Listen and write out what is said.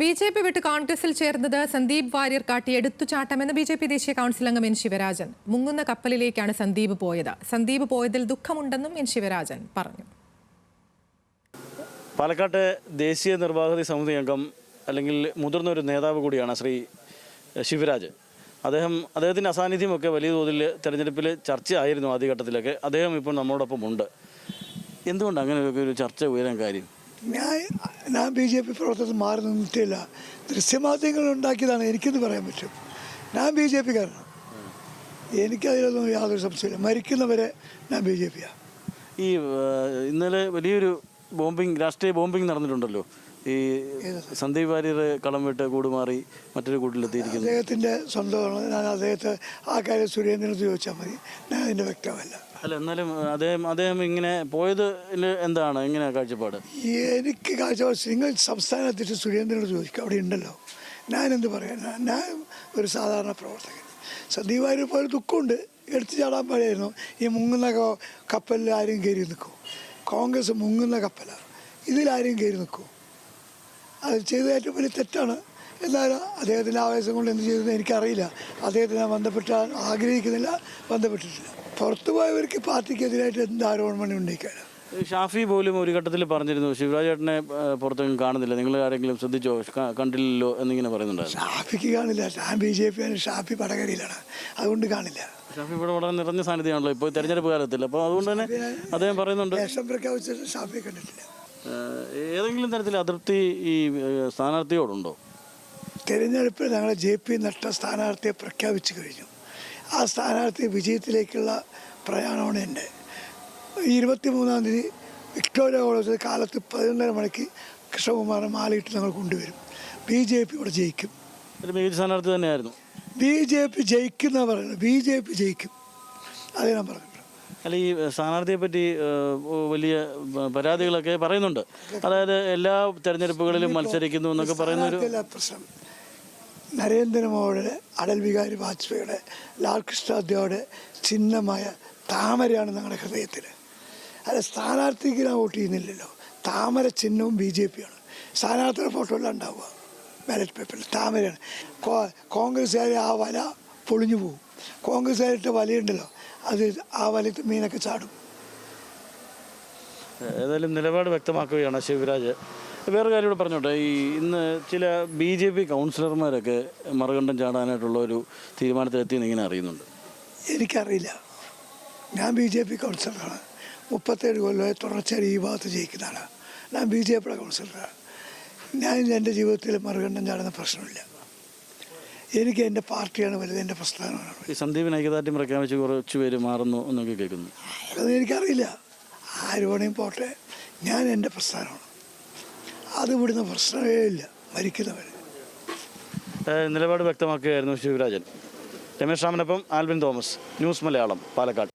BJP വിട്ട് കോൺഗ്രസിൽ ചേർന്നത് സന്ദീപ് വാര്യർ കാട്ടിയ എടുത്തുചാട്ടമെന്ന് ബി.ജെ.പി ദേശീയ കൗൺസിൽ അംഗം എൻ ശിവരാജൻ. മുങ്ങുന്ന കപ്പലിലേക്കാണ് സന്ദീപ് പോയത്. സന്ദീപ് പോയതിൽ ദുഃഖമുണ്ടെന്നും എൻ ശിവരാജൻ പറഞ്ഞു. പാലക്കാട്ടെ ദേശീയ നിർവാഹക സമിതി അംഗം അല്ലെങ്കിൽ മുതിർന്ന ഒരു നേതാവ് കൂടിയാണ് ശ്രീ ശിവരാജ്. അദ്ദേഹത്തിൻ്റെ അസാന്നിധ്യമൊക്കെ വലിയ തോതിൽ തെരഞ്ഞെടുപ്പിൽ ചർച്ചയായിരുന്നു ആദ്യഘട്ടത്തിലൊക്കെ. അദ്ദേഹം ഇപ്പോൾ നമ്മളോടൊപ്പം ഉണ്ട്. എന്തുകൊണ്ട് അങ്ങനെയൊക്കെ ഒരു ചർച്ച ഉയരാൻ കാര്യം? ഞാൻ ബി.ജെ.പി പ്രവർത്തകർ മാറി നിന്നിട്ടില്ല. ദൃശ്യമാധ്യമങ്ങൾ ഉണ്ടാക്കിയതാണ്, എനിക്കെന്ന് പറയാൻ പറ്റും. ഞാൻ ബി.ജെ.പിക്കാരനാണ്. എനിക്കതിലൊന്നും യാതൊരു സംശയമില്ല. മരിക്കുന്നവരെ ഞാൻ ബി.ജെ.പിയാണ്. ഈ ഇന്നലെ വലിയൊരു രാഷ്ട്രീയ ബോംബിംഗ് നടന്നിട്ടുണ്ടല്ലോ. ഈ സന്ദീപ് വാര്യർ കളം വിട്ട് കൂടുമാറി മറ്റൊരു കൂട്ടിലെത്തിയിരിക്കുന്നു. അദ്ദേഹത്തിൻ്റെ സ്വന്തമാണ്. ഞാൻ അദ്ദേഹത്തെ ആ കാര്യം സുരേന്ദ്രനോട് ചോദിച്ചാൽ മതി. ഞാൻ അതിൻ്റെ വ്യക്തമല്ല. അല്ല, എന്നാലും അദ്ദേഹം ഇങ്ങനെ പോയത് എന്താണ്, എങ്ങനെയാണ് കാഴ്ചപ്പാട്? എനിക്ക് കാഴ്ചപ്പാട് നിങ്ങൾ സംസ്ഥാന അധ്യക്ഷൻ സുരേന്ദ്രനോട് ചോദിക്കുക, അവിടെ ഉണ്ടല്ലോ. ഞാനെന്ത് പറയാൻ? ഞാൻ ഒരു സാധാരണ പ്രവർത്തകൻ. സന്ദീപ് വാര്യർ പോലെ ദുഃഖമുണ്ട്. എടുത്തു ചാടാൻ പാടിയായിരുന്നു. ഈ മുങ്ങുന്ന കപ്പലിൽ ആരും കയറി നിൽക്കും. കോൺഗ്രസ് മുങ്ങുന്ന കപ്പലാണ്. ഇതിലാരും കയറി നിൽക്കും. അത് ചെയ്തത് ഏറ്റവും വലിയ തെറ്റാണ്. എന്നാലും അദ്ദേഹത്തിൻ്റെ ആവേശം കൊണ്ട് എന്ത് ചെയ്തതെന്ന് എനിക്കറിയില്ല. അദ്ദേഹത്തിന് ഞാൻ ബന്ധപ്പെട്ടാൻ ആഗ്രഹിക്കുന്നില്ല, ബന്ധപ്പെട്ടിട്ടില്ല. പുറത്തു പോയവർക്ക് പാർട്ടിക്കെതിരായിട്ട് എന്ത് ആരോപണം ഉന്നയിക്കാനാണ്? ഷാഫി പോലും ഒരു ഘട്ടത്തിൽ പറഞ്ഞിരുന്നു, ശിവരാജ് ചേട്ടനെ പുറത്തൊന്നും കാണുന്നില്ല, നിങ്ങൾ ആരെങ്കിലും ശ്രദ്ധിച്ചോ, കണ്ടില്ലല്ലോ എന്നിങ്ങനെ പറയുന്നുണ്ടായിരുന്നു. ഷാഫിക്ക് കാണില്ല. ഞാൻ ബി.ജെ.പിയാണ്. ഷാഫി പടകരയിലാണ്, അതുകൊണ്ട് കാണില്ല. ഷാഫി ഇവിടെ വളരെ നിറഞ്ഞ സാന്നിധ്യമാണല്ലോ ഇപ്പോൾ തെരഞ്ഞെടുപ്പ് കാലത്തിൽ. അപ്പോൾ അതുകൊണ്ട് തന്നെ അദ്ദേഹം പറയുന്നുണ്ട്. ദേശം പ്രഖ്യാപിച്ചിട്ട് ഷാഫിയെ കണ്ടിട്ടില്ല. ഏതെങ്കിലും തരത്തിൽ അതൃപ്തി ഈ സ്ഥാനാർത്ഥിയോടുണ്ടോ? തെരഞ്ഞെടുപ്പിൽ ഞങ്ങളെ JP നട്ട സ്ഥാനാർത്ഥിയെ പ്രഖ്യാപിച്ചു കഴിഞ്ഞു. ആ സ്ഥാനാർത്ഥി വിജയത്തിലേക്കുള്ള പ്രയാണമാണ് എൻ്റെ. 23-ാം തീയതി വിക്ടോറിയ കോളേജിൽ കാലത്ത് 11:30 മണിക്ക് കൃഷ്ണകുമാരൻ മാലയിട്ട് ഞങ്ങൾ കൊണ്ടുവരും. ബി.ജെ.പി ഇവിടെ ജയിക്കും. ഒരു മികച്ച സ്ഥാനാർത്ഥി തന്നെയായിരുന്നു. ബി.ജെ.പി ജയിക്കുന്ന പറയുന്നത്. ബി.ജെ.പി ജയിക്കും, അത് ഞാൻ പറഞ്ഞു. അല്ല, ഈ സ്ഥാനാർത്ഥിയെ പറ്റി വലിയ പരാതികളൊക്കെ പറയുന്നുണ്ട്. അതായത് എല്ലാ തെരഞ്ഞെടുപ്പുകളിലും മത്സരിക്കുന്നു എന്നൊക്കെ പറയുന്നൊരു പ്രശ്നം. നരേന്ദ്രമോദിയുടെ, അടൽ ബിഹാരി വാജ്പേയിയുടെ, ലാൽ കൃഷ്ണ അദ്വാനിയുടെ ചിഹ്നമായ താമരയാണ് ഞങ്ങളുടെ ഹൃദയത്തിൽ. അല്ല, സ്ഥാനാർത്ഥിക്ക് ഞാൻ വോട്ട് ചെയ്യുന്നില്ലല്ലോ. താമര ചിഹ്നവും ബി.ജെ.പിയാണ്. സ്ഥാനാർത്ഥിയുടെ ഫോട്ടോ എല്ലാം ഉണ്ടാവുക ബാലറ്റ് പേപ്പറിൽ. താമരയാണ്. കോൺഗ്രസ്സുകാരെ ആ വല പൊളിഞ്ഞു പോകും. കോൺഗ്രസ്സുകാരിട്ട വലയുണ്ടല്ലോ, അത് ആ വലത്ത് മീനൊക്കെ ചാടും. ഏതായാലും നിലപാട് വ്യക്തമാക്കുകയാണ് ശിവരാജ്. വേറെ കാര്യം കൂടെ പറഞ്ഞോട്ടെ. ഈ ഇന്ന് ചില ബി.ജെ.പി കൗൺസിലർമാരൊക്കെ മറുകണ്ഠം ചാടാനായിട്ടുള്ള ഒരു തീരുമാനത്തിലെത്തിയെന്ന് ഇങ്ങനെ അറിയുന്നുണ്ട്. എനിക്കറിയില്ല. ഞാൻ ബി.ജെ.പി കൗൺസിലറാണ്. 37 കൊല്ലമായി തുടർച്ചയായി ഈ ഭാഗത്ത് ജയിക്കുന്നതാണ്. ഞാൻ ബി.ജെ.പിയുടെ കൗൺസിലറാണ്. ഞാൻ എൻ്റെ ജീവിതത്തിൽ മറുകണ്ഠം ചാടുന്ന പ്രശ്നമില്ല. എനിക്ക് എൻ്റെ പാർട്ടിയാണ് വലുത്, എൻ്റെ പ്രസ്ഥാനമാണ്. ഈ സന്ദീപിന് ഐക്യദാർഢ്യം പ്രഖ്യാപിച്ച് കുറച്ച് പേര് മാറുന്നു എന്നൊക്കെ കേൾക്കുന്നു. അതൊന്നും എനിക്കറിയില്ല. ആര് വേണമെങ്കിൽ പോട്ടെ, ഞാൻ എൻ്റെ പ്രസ്ഥാനമാണ്. അത് വിടുന്ന പ്രശ്നമേ ഇല്ല. മരിക്കുന്നവർ. നിലപാട് വ്യക്തമാക്കുകയായിരുന്നു ശിവരാജൻ. രമേശ് രാമനൊപ്പം ആൽവിൻ തോമസ്, ന്യൂസ് മലയാളം, പാലക്കാട്.